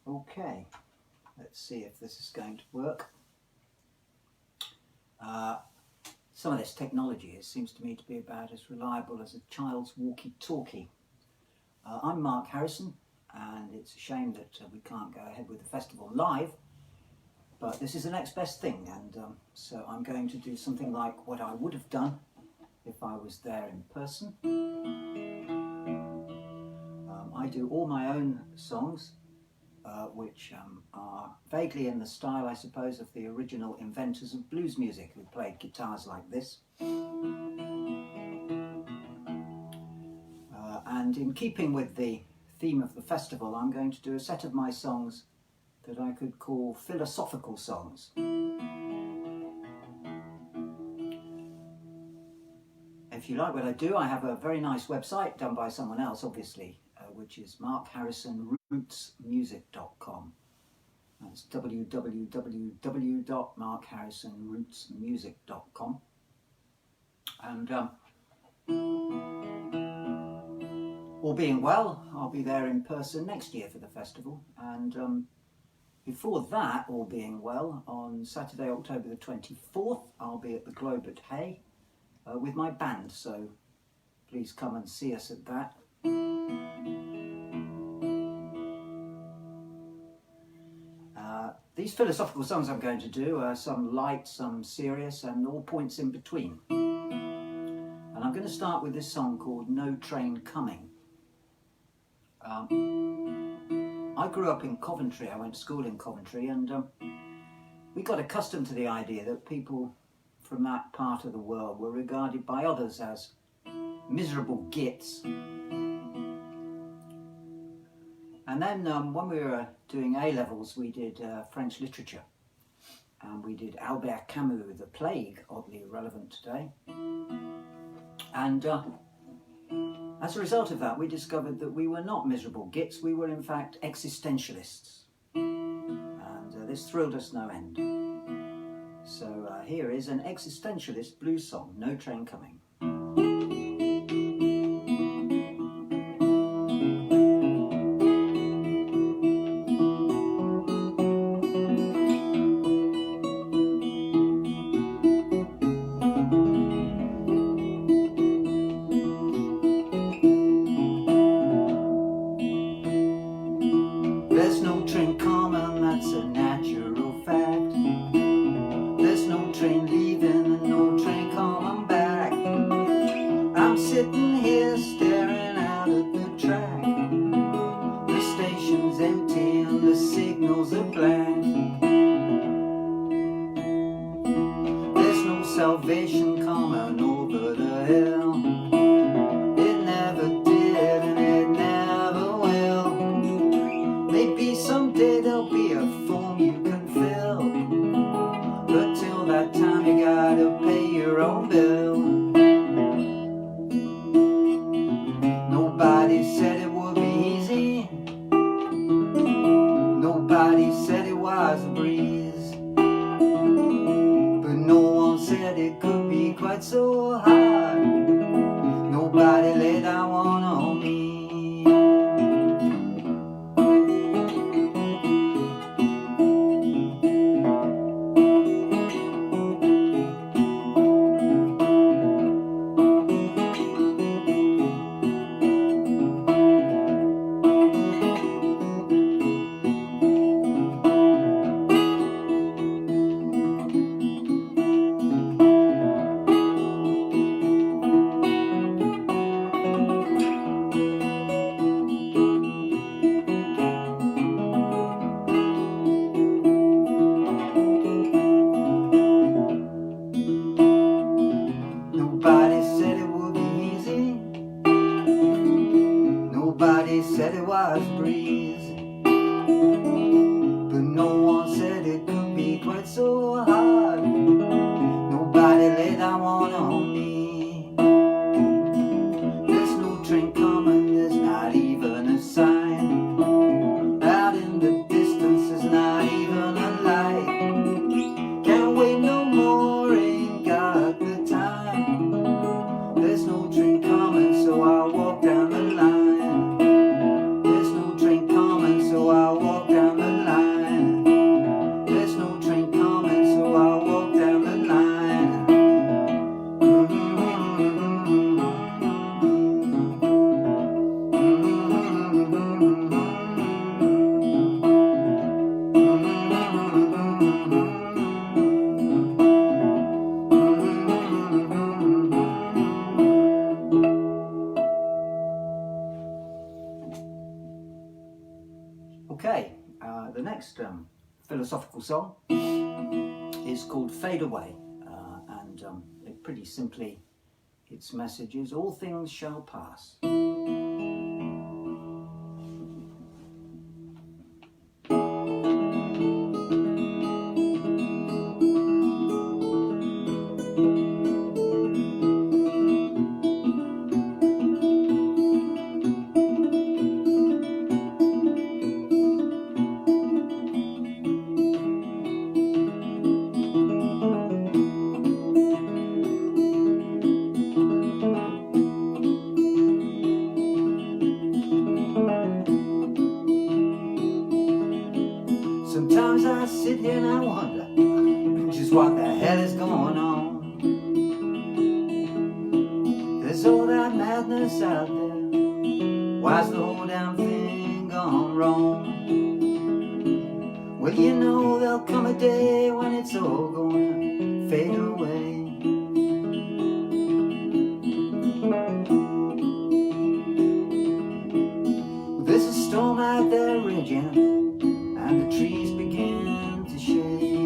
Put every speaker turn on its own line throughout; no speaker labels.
Okay, let's see if this is going to work. Some of this technology seems to me to be about as reliable as a child's walkie-talkie. I'm Mark Harrison, and it's a shame that we can't go ahead with the festival live, but this is the next best thing, and so I'm going to do something like what I would have done if I was there in person. I do all my own songs, which are vaguely in the style, I suppose, of the original inventors of blues music, who played guitars like this. And in keeping with the theme of the festival, I'm going to do a set of my songs that I could call philosophical songs. If you like what I do, I have a very nice website done by someone else, obviously, which is markharrisonrootsmusic.com. That's www.markharrisonrootsmusic.com. And all being well, I'll be there in person next year for the festival. And before that, all being well, on Saturday, October the 24th, I'll be at the Globe at Hay with my band. So please come and see us at that. These philosophical songs I'm going to do are some light, some serious, and all points in between. And I'm going to start with this song called No Train Coming. I grew up in Coventry. I went to school in Coventry, and we got accustomed to the idea that people from that part of the world were regarded by others as miserable gits. And then when we were doing A-levels, we did French literature, and we did Albert Camus' The Plague, oddly relevant today. And as a result of that, we discovered that we were not miserable gits, we were in fact existentialists. And this thrilled us no end. So here is an existentialist blues song, No Train Coming. There's no train coming, that's a natural fact. There's no train leaving and no train coming back. I'm sitting here staring out at the track. The station's empty and the signals are blank. There's no salvation coming over the hill. It never did and it never will. Maybe someday there'll be a form you can fill, but till that time you gotta pay your own bill. Nobody said it would be easy. Nobody said it was a breeze. But no one said it could be quite so hard. Nobody laid that one on me. Nobody said it would be easy. Nobody said it was a breeze. But no one said it could be quite so hard. Nobody laid that one on me. There's no train coming, there's not even a sign. Out in the distance, there's not even a light. Can't wait no more, ain't got the time. There's no train coming, so I walk down the line. There's no train coming, so I walk down the Okay, the next philosophical song is called Fade Away, and it pretty simply, its message is all things shall pass. Sometimes I sit here and I wonder just what the hell is going on. There's all that madness out there. Why's the whole damn thing gone wrong? Well, you know there'll come a day when it's all gonna fade away. There's a storm out there raging, and the trees begin to shake.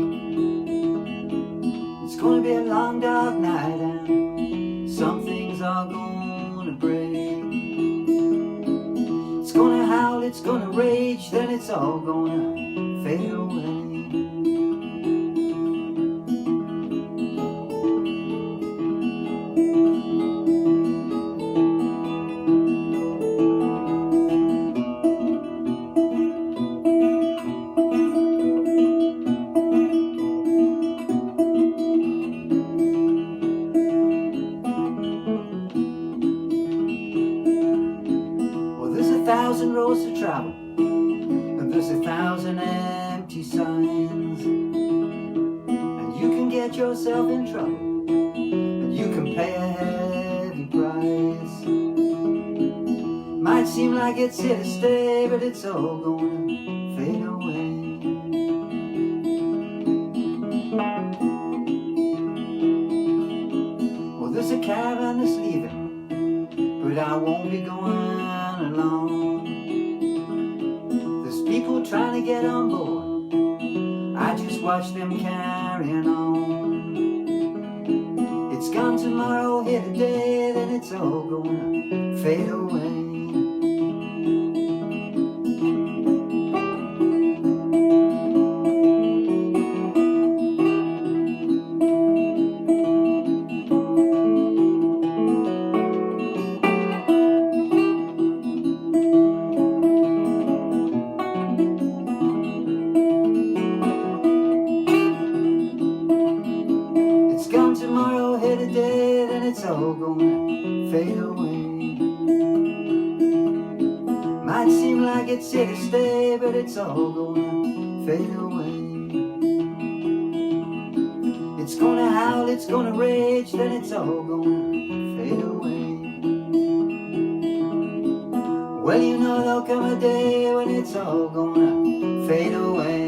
It's gonna be a long dark night, and some things are gonna break. It's gonna howl, it's gonna rage, then it's all gonna fade away. Thousand roads to travel, and there's 1,000 empty signs, and you can get yourself in trouble, and you can pay a heavy price. Might seem like it's here to stay, but it's all gonna fade away. Well, there's a caravan that's leaving, but I won't be going alone. There's people trying to get on board, I just watch them carrying on. It's gone tomorrow, here today, then it's all gonna fade away. Tomorrow, here today, then it's all gonna fade away. Might seem like it's here to stay, but it's all gonna fade away. It's gonna howl, it's gonna rage, then it's all gonna fade away. Well, you know there'll come a day when it's all gonna fade away.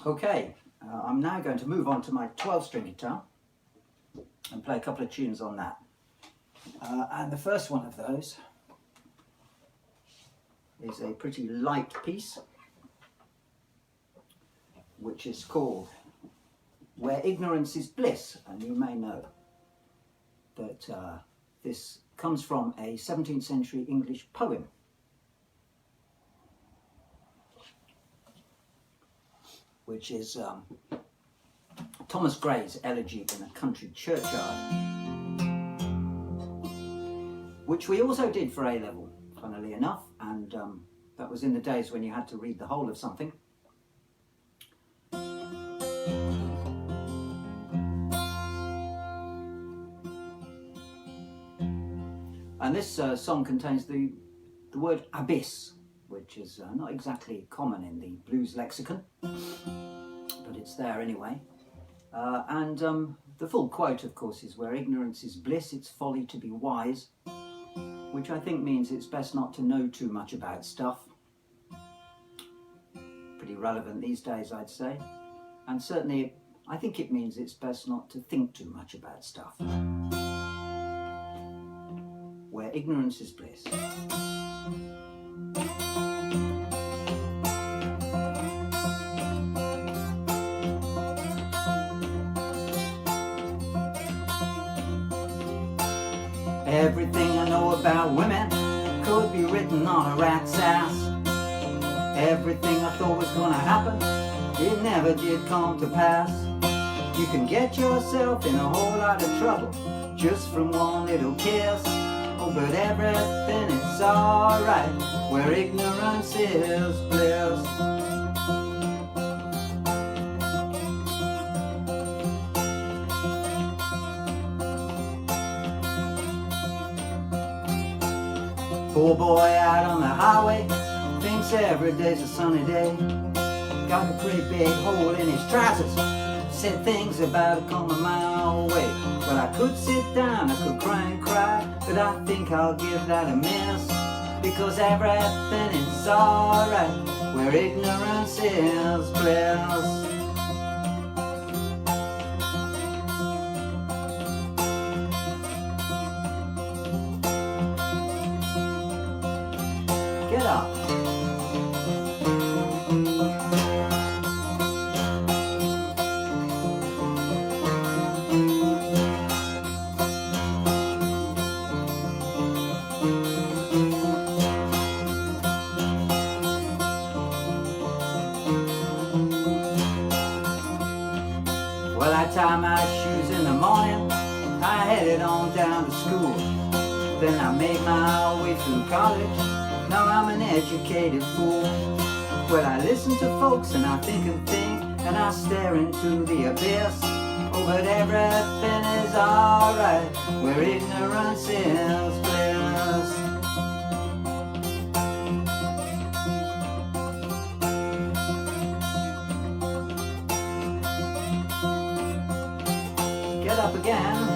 Okay, I'm now going to move on to my 12-string guitar and play a couple of tunes on that. And the first one of those is a pretty light piece, which is called Where Ignorance is Bliss. And you may know that this comes from a 17th century English poem. Which is Thomas Gray's Elegy in a Country Churchyard, which we also did for A-level, funnily enough, and that was in the days when you had to read the whole of something. And this song contains the word abyss, which is not exactly common in the blues lexicon, but it's there anyway. And The full quote, of course, is where ignorance is bliss, it's folly to be wise, which I think means it's best not to know too much about stuff. Pretty relevant these days, I'd say. And certainly, I think it means it's best not to think too much about stuff. Where ignorance is bliss. Everything I know about women could be written on a rat's ass. Everything I thought was gonna happen, it never did come to pass. You can get yourself in a whole lot of trouble just from one little kiss. Oh, but everything is alright where ignorance is bliss. Poor boy out on the highway thinks every day's a sunny day. Got a pretty big hole in his trousers. Said things about it coming my way. But I could sit down, I could cry and cry, but I think I'll give that a miss. Because everything is alright where ignorance is bliss. Get up. Well, I tied my shoes in the morning, I headed on down to school. Then I made my way through college, now I'm an educated fool. Well, I listen to folks and I think and think, and I stare into the abyss. Oh, but everything is alright where ignorance is bliss. Get up again.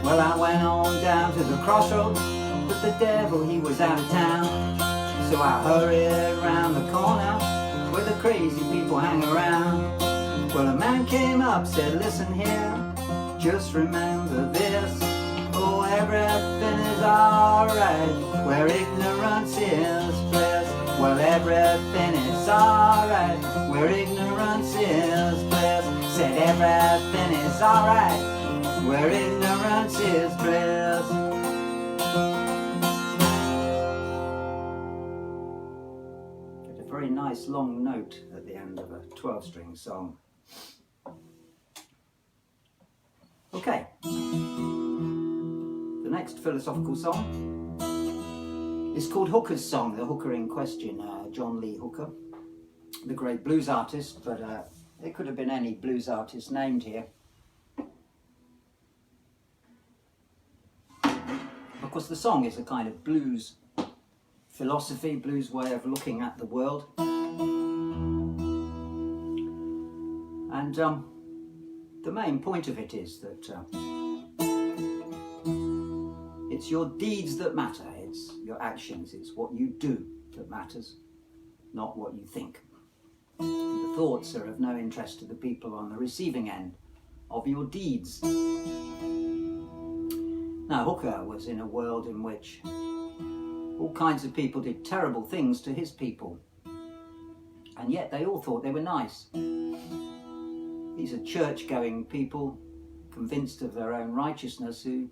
Well, I went on down to the crossroads, but the devil, he was out of town. So I hurried round the corner where the crazy people hang around. Well, a man came up, said, listen here, just remember this. Oh, everything is alright where ignorance is bliss. Well, everything is alright where ignorance is bliss. Said everything is alright where ignorance is bliss. Get a very nice long note at the end of a 12-string song. Okay, the next philosophical song is called Hooker's Song, the hooker in question, John Lee Hooker, the great blues artist, but there could have been any blues artist named here. Of course, the song is a kind of blues philosophy, blues way of looking at the world. And the main point of it is that it's your deeds that matter, it's your actions, it's what you do that matters, not what you think. And the thoughts are of no interest to the people on the receiving end of your deeds. Now, Hooker was in a world in which all kinds of people did terrible things to his people, and yet they all thought they were nice. These are church-going people, convinced of their own righteousness, who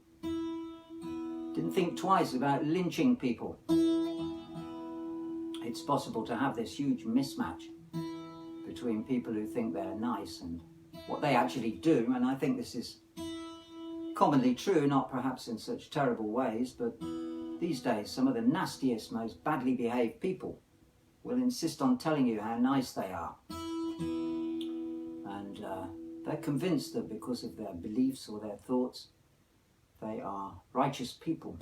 didn't think twice about lynching people. It's possible to have this huge mismatch between people who think they're nice and what they actually do, and I think this is commonly true, not perhaps in such terrible ways, but these days some of the nastiest, most badly behaved people will insist on telling you how nice they are. And they're convinced that because of their beliefs or their thoughts, they are righteous people.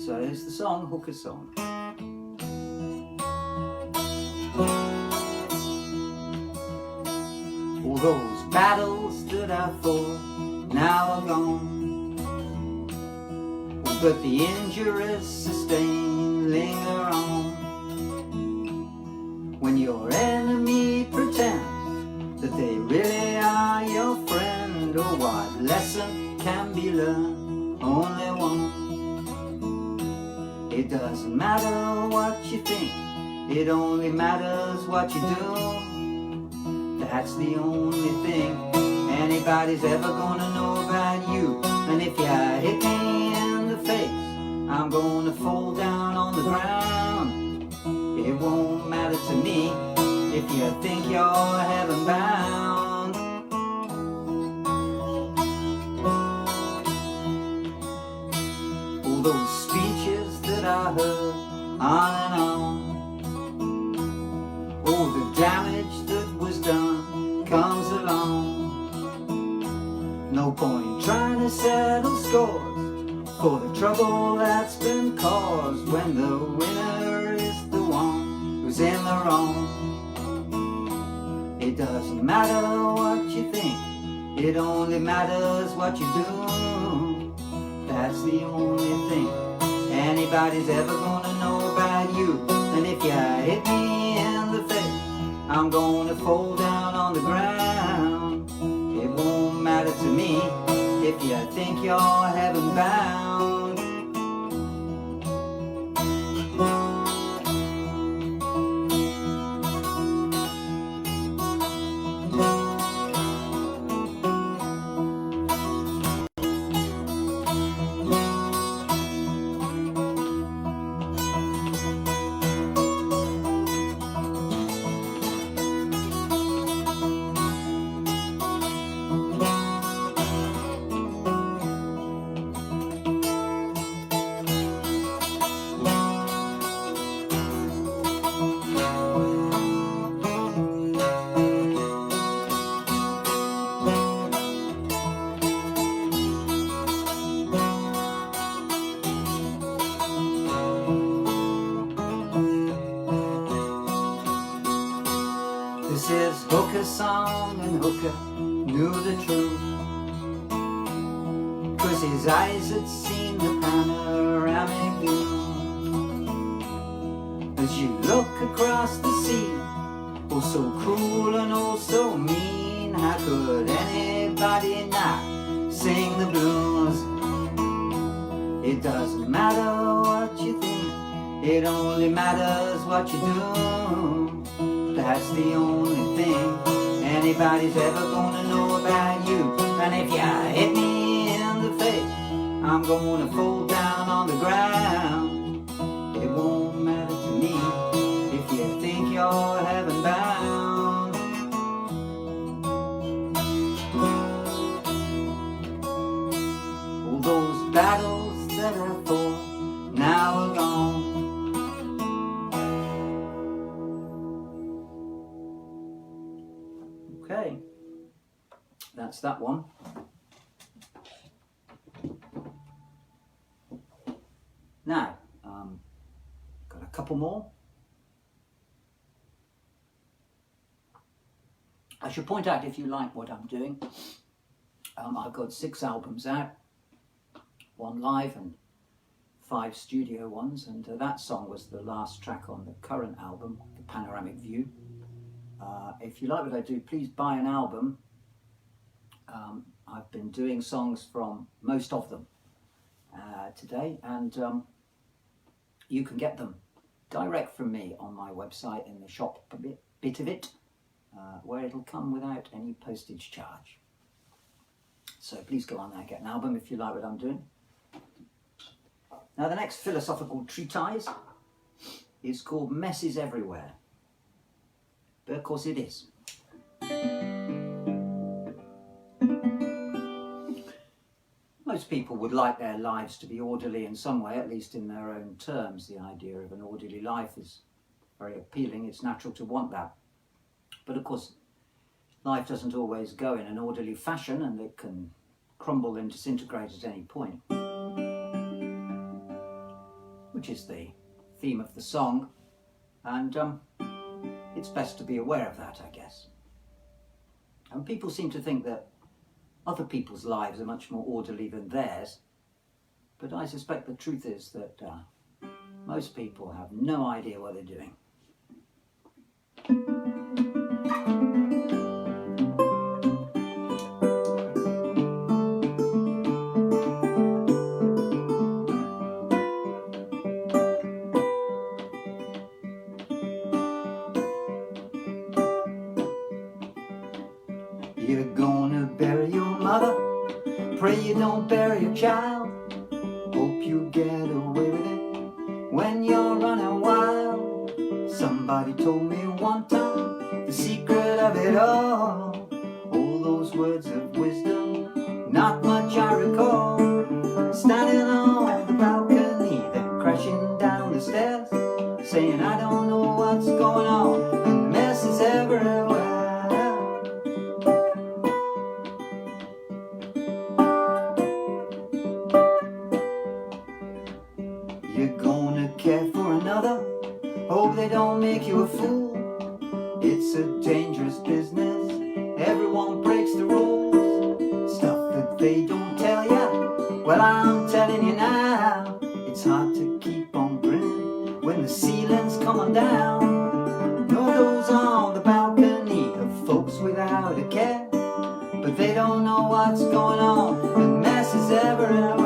So here's the song, Hooker Song. All those battles that I fought now are gone, but the injuries sustained linger on. When your enemy pretends that they really are your friend, or what lesson can be learned? Only one. It doesn't matter what you think, it only matters what you do. That's the only thing anybody's ever gonna know about you. And if you hit me in the face, I'm gonna fall down on the ground. It won't matter to me if you think you're heaven bound. All those speeches that I heard on and on, all the damage that was done comes along. No point trying to settle scores for the trouble that's been caused, when the winner is the one who's in the wrong. It doesn't matter what you think, it only matters what you do. That's the only thing anybody's ever gonna know about you. And if you hit me in the face, I'm gonna fall down on the ground. It won't matter to me if you think you're heaven bound. This is Hooker's song, and Hooker knew the truth, 'cause his eyes had seen the panoramic view. As you look across the sea, oh so cruel and oh so mean, how could anybody not sing the blues? It doesn't matter what you think, it only matters what you do. That's the only thing anybody's ever gonna know about you. And if you hit me in the face, I'm gonna fall down on the ground. It won't matter to me if you think you're heaven bound. All those battles that I fought now are gone. Okay, that's that one. Now, got a couple more. I should point out, if you like what I'm doing, I've got 6 albums out, 1 live and 5 studio ones, and that song was the last track on the current album, The Panoramic View. If you like what I do, please buy an album. I've been doing songs from most of them today, and you can get them direct from me on my website in the shop bit of it, where it'll come without any postage charge. So please go on there, get an album if you like what I'm doing. Now the next philosophical treatise is called Messes Everywhere. But of course it is. Most people would like their lives to be orderly in some way, at least in their own terms. The idea of an orderly life is very appealing. It's natural to want that. But of course, life doesn't always go in an orderly fashion, and it can crumble and disintegrate at any point, which is the theme of the song. And it's best to be aware of that, I guess. And people seem to think that other people's lives are much more orderly than theirs, but I suspect the truth is that most people have no idea what they're doing. You're gonna bury your mother, pray you don't bury your child. Hope you get away with it when you're running wild. Somebody told me one time the secret of it all those words of wisdom, not much I recall. Standing on the balcony, then crashing down the stairs, saying I don't know what's going on, and the mess is everywhere. You're gonna care for another, hope they don't make you a fool. It's a dangerous business, everyone breaks the rules. Stuff that they don't tell ya, well I'm telling you now. It's hard to keep on grinning when the ceiling's coming down. No, those on the balcony are folks without a care, but they don't know what's going on, the mess is everywhere.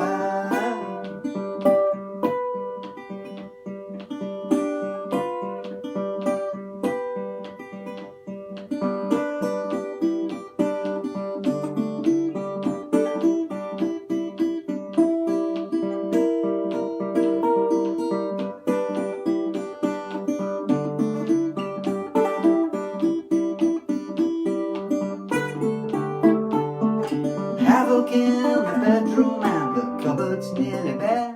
Havoc in the bedroom and the cupboard's nearly bare.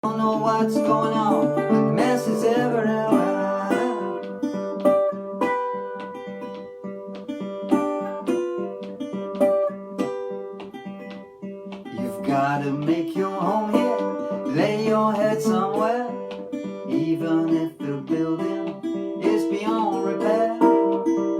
Don't know what's going on, the mess is everywhere. You've gotta make your home here, lay your head somewhere, even if the building is beyond repair.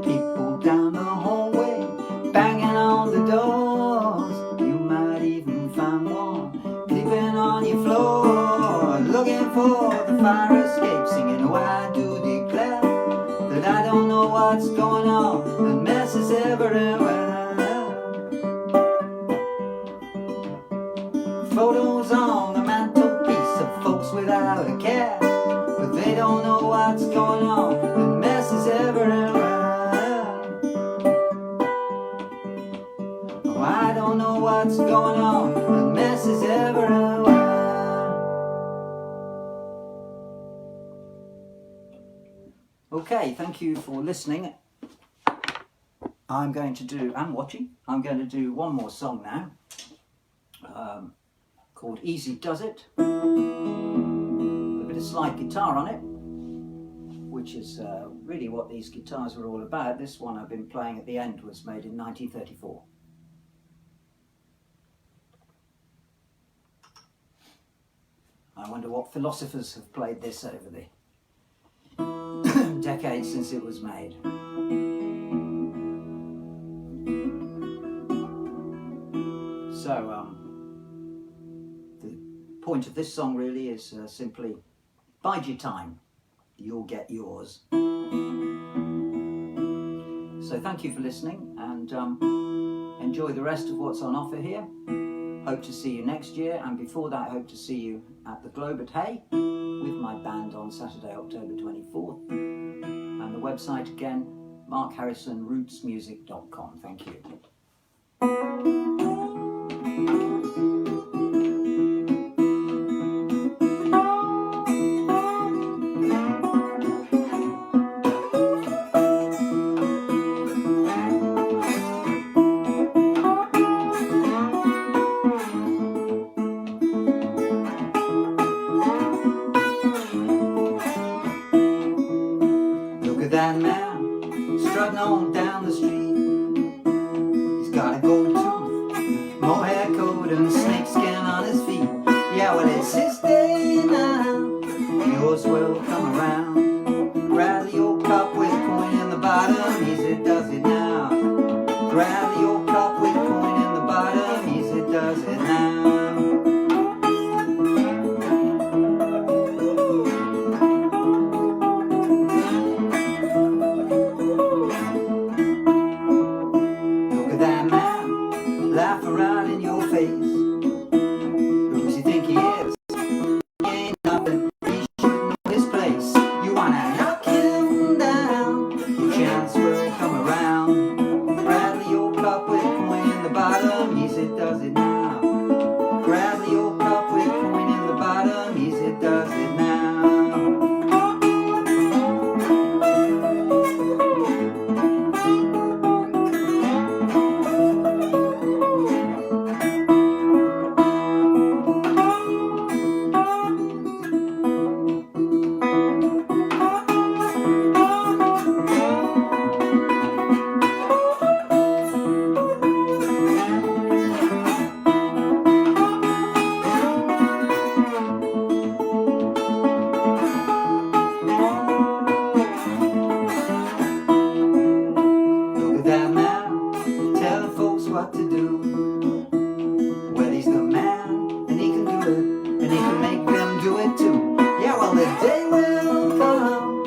People down the hallway banging on the doors, you might even find one sleeping on your floor, looking for the fire escape, singing oh I do declare that I don't know what's going on, the mess is everywhere. Photos on the mantelpiece of folks without a care, but they don't know what's going on, the mess is everywhere. Oh, I don't know what's going on, the mess is everywhere. Okay, thank you for listening. I'm going to do, and watching, I'm going to do one more song now, called Easy Does It, with a bit of slide guitar on it, which is really what these guitars were all about. This one I've been playing at the end was made in 1934. I wonder what philosophers have played this over the decades since it was made. So, the point of this song really is simply bide your time, you'll get yours. So thank you for listening, and enjoy the rest of what's on offer here. Hope to see you next year, and before that hope to see you at the Globe at Hay with my band on Saturday, October 24th. And the website again, markharrisonrootsmusic.com. Thank you. Grab your cup with a coin in the bottom, easy does it now. Look at that man, laughing right in your face. Who does he think he is? He ain't nothing, he should know his place. You wanna knock him down, your chance will come around. Grab your cup with a coin in the bottom, easy does it now. Grab your cup with a coin in the bottom, easy does it now. That man telling folks what to do. Well, he's the man, and he can do it, and he can make them do it too. Yeah, well, the day will come,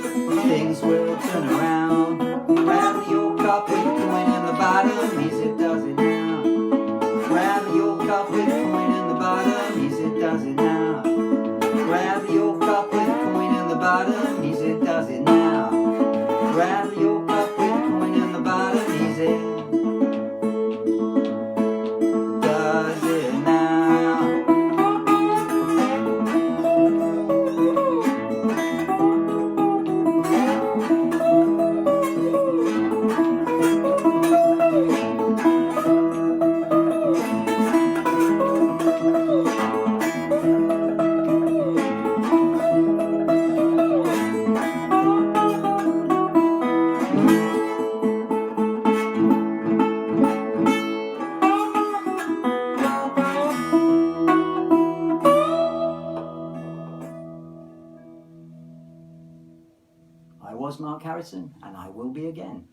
things will turn around. Grab your cup with a coin in the bottom, easy does it now. Grab your cup with a coin in the bottom, easy does it now. Grab your cup with a coin in the bottom, easy does it now. Grab your cup with a coin in the bottom, easy does it now. I was Mark Harrison, and I will be again.